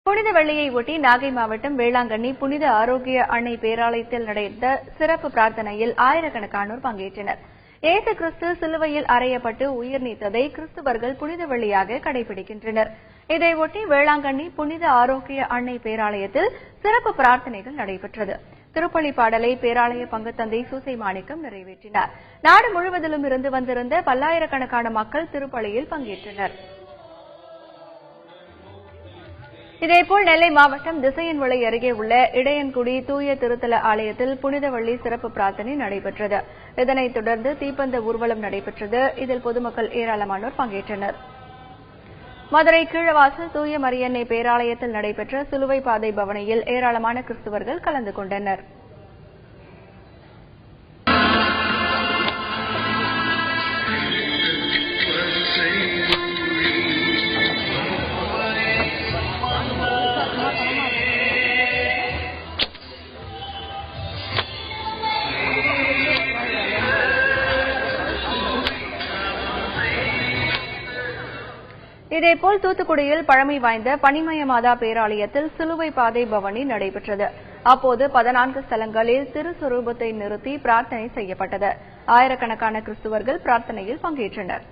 புனித வெள்ளியை ஒட்டி நாகை மாவட்டம் வேளாங்கண்ணி புனித ஆரோக்கிய அன்னை பேராலயத்தில் நடந்த சிறப்பு பிரார்த்தனையில் ஆயிரக்கணக்கானோர் பங்கேற்றனர். இயேசு கிறிஸ்து சிலுவையில் அறையப்பட்டு உயிர் நீத்ததை கிறிஸ்தவர்கள் புனித வெள்ளியாக கடைபிடிக்கின்றனர். இதையொட்டி வேளாங்கண்ணி புனித ஆரோக்கிய அன்னை பேராலயத்தில் சிறப்பு பிரார்த்தனைகள் நடைபெற்றது. திருப்பலி பாடலை பேராலய பங்குத்தந்தை சூசை மாணிக்கம் நிறைவேற்றினார். நாடு முழுவதிலும் இருந்து வந்திருந்த பல்லாயிரக்கணக்கான மக்கள் திருப்பலியில் பங்கேற்றனர். இதேபோல் நெல்லை மாவட்டம் திசையன்விளை அருகே உள்ள இடையன்குடி தூய திருத்தல ஆலயத்தில் புனித வெள்ளி சிறப்பு பிரார்த்தனை நடைபெற்றது. இதனைத் தொடர்ந்து தீப்பந்த ஊர்வலம் நடைபெற்றது. இதில் பொதுமக்கள் ஏராளமானோர் பங்கேற்றனர். மதுரை கீழவாசல் தூய மரியன்னை பேராலயத்தில் நடைபெற்ற சிலுவை பாதை பவனியில் ஏராளமான கிறிஸ்தவர்கள் கலந்து கொண்டனர். இதேபோல் தூத்துக்குடியில் பழமை வாய்ந்த பனிமய மாதா பேராலயத்தில் சிலுவை பாதை பவனி நடைபெற்றது. அப்போது 14 ஸ்தலங்களில் திருஸ்வரூபத்தை நிறுத்தி பிரார்த்தனை செய்யப்பட்டது. ஆயிரக்கணக்கான கிறிஸ்தவர்கள் பிரார்த்தனையில் பங்கேற்றனர்.